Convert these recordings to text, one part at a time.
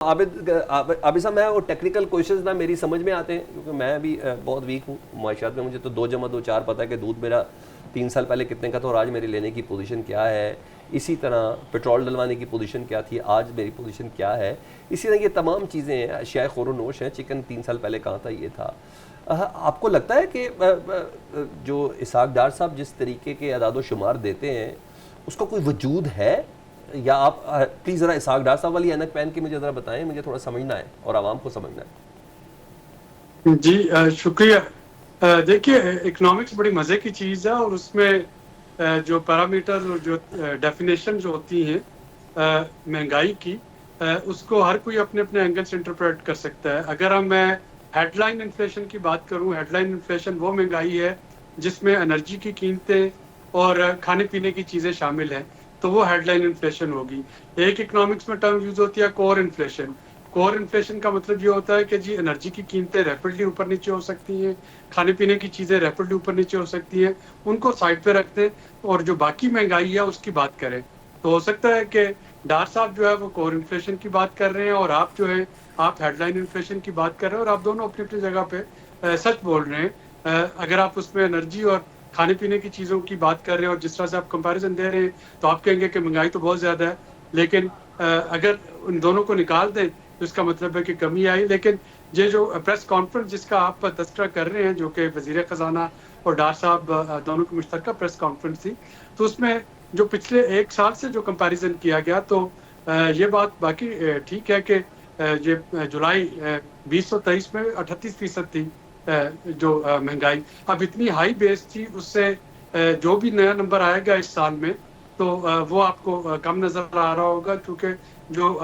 अभी साहब मैं वो टेक्निकल क्वेश्चंस ना मेरी समझ में आते हैं क्योंकि मैं भी बहुत वीक हूँ माशात में। मुझे तो 2+2 4 पता है कि दूध मेरा 3 साल पहले कितने का था और आज मेरी लेने की पोजीशन क्या है। इसी तरह पेट्रोल डलवाने की पोजीशन क्या थी, आज मेरी पोजीशन क्या है। इसी तरह ये तमाम चीज़ें हैं, अशिया ख़ुर-ओ-नोश हैं। चिकन 3 साल पहले कहाँ था, ये था। आपको लगता है कि जो इसहाक डार साहब जिस तरीके के अदाद शुमार देते हैं उसका कोई वजूद है, या आप प्लीज़ ज़रा इसहाक डार साहब वाली ऐनक पहन के मुझे ज़रा बताएं, मुझे थोड़ा समझना है और आवाम को समझना है। जी शुक्रिया। देखिए, इकोनॉमिक्स बड़ी मज़े की चीज़ है और उसमें जो पैरामीटर और जो डेफिनेशन जो होती हैं महंगाई की, उसको हर कोई अपने अपने एंगल से इंटरप्रेट कर सकता है। अगर मैं हेडलाइन इन्फ्लेशन की बात करूं, हेडलाइन इन्फ्लेशन वो महंगाई है जिसमें एनर्जी की कीमतें और खाने पीने की चीज़ें शामिल हैं, तो वो हेडलाइन इन्फ्लेशन होगी। एक इकोनॉमिक्स में टर्म यूज होती है कोर इन्फ्लेशन। कोर इन्फ्लेशन का मतलब ये होता है कि जी एनर्जी की कीमतें रैपिडली ऊपर नीचे हो सकती हैं, खाने पीने की चीज़ें रैपिडली ऊपर नीचे हो सकती हैं, उनको साइड पे रखते हैं और जो बाकी महंगाई है उसकी बात करें। तो हो सकता है कि डार साहब जो है वो कोर इन्फ्लेशन की बात कर रहे हैं और आप जो है आप हेडलाइन इन्फ्लेशन की बात कर रहे हैं, और आप दोनों अपनी अपनी जगह पे सच बोल रहे हैं। अगर आप उसमें एनर्जी और खाने पीने की चीज़ों की बात कर रहे हैं और जिस तरह से आप कंपैरिजन दे रहे हैं, तो आप कहेंगे कि महंगाई तो बहुत ज़्यादा है, लेकिन अगर उन दोनों को निकाल दें तो इसका मतलब है कि कमी आई। लेकिन ये जो प्रेस कॉन्फ्रेंस जिसका आप तस्करा कर रहे हैं, जो कि वज़ीर ख़जाना और डार साहब दोनों की मुश्तरका प्रेस कॉन्फ्रेंस थी, तो उसमें जो पिछले 1 साल से जो कंपैरिजन किया गया, तो ये बात बाकी ठीक है कि ये जुलाई 2023 में 38% थी जो महंगाई। अब इतनी हाई बेस थी, उससे जो भी नया नंबर आएगा इस साल में, तो वो आपको कम नज़र आ रहा होगा, क्योंकि जो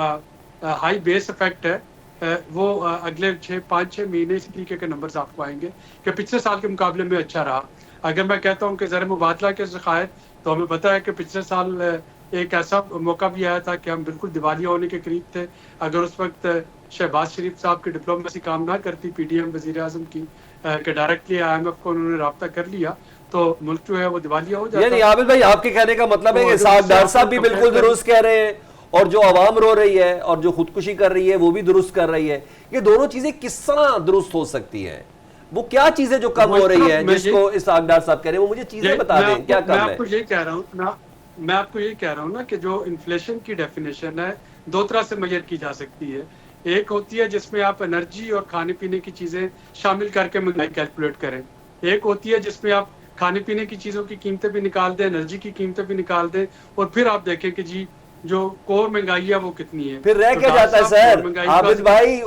हाई बेस इफेक्ट है वो अगले 5-6 महीने इस तरीके के नंबर्स आपको आएंगे कि पिछले साल के मुकाबले में अच्छा रहा। अगर मैं कहता हूँ कि ज़र मुबादला के ज़खायर, तो हमें पता है कि पिछले साल एक ऐसा मौका भी आया था कि हम बिल्कुल दिवालिया होने के करीब थे। अगर उस वक्त शहबाज शरीफ साहब की डिप्लोमेसी काम ना करती, पीडीएम वज़ीर आज़म की, कि डायरेक्टली IMF को उन्होंने रब्ता कर लिया, तो मुल्क जो है वो दिवालिया हो जाता। यानी आबिद भाई, आपके कहने का मतलब है कि इसहाक डार साहब भी बिल्कुल दुरुस्त कह रहे हैं और जो आवाम रो रही है और जो खुदकुशी कर रही है वो भी दुरुस्त कर रही है। ये दोनों चीजें किस तरह दुरुस्त हो सकती हैं? वो क्या चीजें जो कम हो रही है जिसको इसहाक डार साहब कह रहे हैं, वो मुझे चीजें बता दें, क्या कम है? मैं आपको यही कह रहा हूँ मैं आपको यही कह रहा हूँ ना कि जो इन्फ्लेशन की डेफिनेशन है, 2 तरह से मेजर की जा सकती है। एक होती है जिसमें आप एनर्जी और खाने पीने की चीजें शामिल करके महंगाई कैलकुलेट करें। एक होती है जिसमें आप खाने पीने की चीजों की कीमतें भी निकाल दें, एनर्जी की कीमतें भी निकाल दें, और फिर आप देखें कि जी जो कोर महंगाई है वो कितनी है। फिर रह क्या जाता है सर आबिद भाई?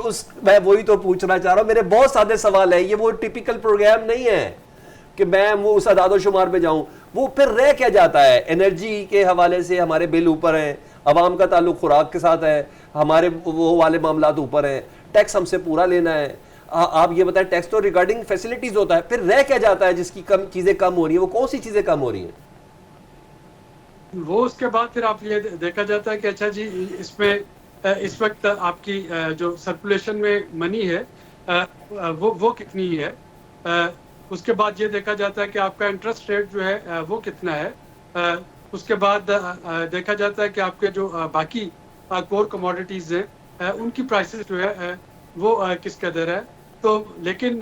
मैं वही तो पूछना चाह रहा हूँ। मेरे बहुत सादे सवाल है, ये वो टिपिकल प्रोग्राम नहीं है कि मैं वो उस अदादो शुमार पे जाऊं। वो फिर रह क्या जाता है? एनर्जी के हवाले से हमारे बिल ऊपर हैं, अवाम का ताल्लुक खुराक के साथ है, हमारे वो वाले मामला ऊपर हैं, टैक्स हमसे पूरा लेना है। आप ये बताएं, टैक्स तो रिगार्डिंग फैसिलिटीज होता है, फिर रह क्या जाता है जिसकी चीजें कम हो रही है? वो कौन सी चीजें कम हो रही हैं? वो उसके बाद फिर आप ये देखा जाता है कि अच्छा जी इसमें इस वक्त आपकी जो सर्कुलेशन में मनी है वो कितनी है। उसके बाद ये देखा जाता है कि आपका इंटरेस्ट रेट जो है वो कितना है। उसके बाद देखा जाता है कि आपके जो बाकी कोर कमोडिटीज हैं उनकी प्राइसेस जो है वो किस कदर है। तो लेकिन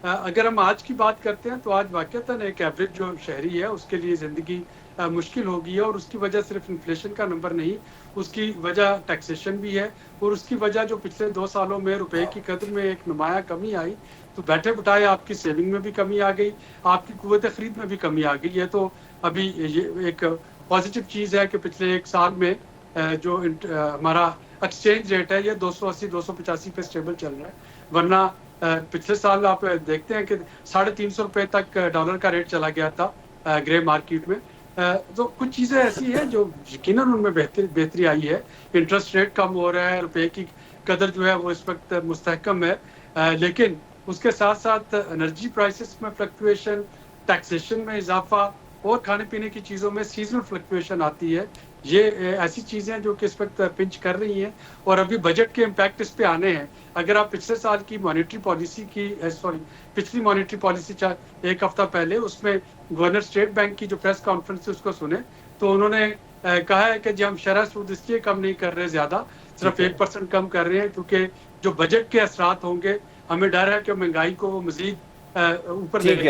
अगर हम आज की बात करते हैं, तो आज वाकईतन एक एवरेज जो शहरी है उसके लिए ज़िंदगी मुश्किल हो गई है, और उसकी वजह सिर्फ इन्फ्लेशन का नंबर नहीं, उसकी वजह टैक्सेशन भी है, और उसकी वजह जो पिछले 2 सालों में रुपए की कदर में एक नुमाया कमी आई, तो बैठे बिठाए आपकी सेविंग में भी कमी आ गई, आपकी कुव्वत खरीद में भी कमी आ गई है। तो अभी ये एक पॉजिटिव चीज़ है कि पिछले 1 साल में जो हमारा एक्सचेंज रेट है ये 280-285 पे स्टेबल चल रहा है। वरना पिछले साल आप देखते हैं कि 350 रुपये तक डॉलर का रेट चला गया था ग्रे मार्केट में। तो कुछ चीज़ें ऐसी हैं जो यकीनन उनमें बेहतरी आई है। इंटरेस्ट रेट कम हो रहा है, रुपए की कदर जो है वो इस वक्त मुस्तहकम है, लेकिन उसके साथ साथ एनर्जी प्राइसेस में फ्लक्चुएशन, टैक्सेशन में इजाफा और खाने पीने की चीज़ों में सीजनल फ्लक्चुएशन आती है। ये ऐसी चीज़ें जो कि इस वक्त पिंच कर रही हैं, और अभी बजट के इम्पैक्ट इस पे आने हैं। अगर आप पिछले साल की मॉनेटरी पॉलिसी की पिछली मॉनेटरी पॉलिसी 1 हफ्ता पहले उसमें गवर्नर स्टेट बैंक की जो प्रेस कॉन्फ्रेंस थी उसको सुने, तो उन्होंने कहा है कि जी हम शरह सूद इसलिए कम नहीं कर रहे ज़्यादा, सिर्फ 1% कम कर रहे हैं, क्योंकि जो बजट के असरात होंगे, हमें डर है कि महंगाई को वो मजीद ऊपर ले ठीक है।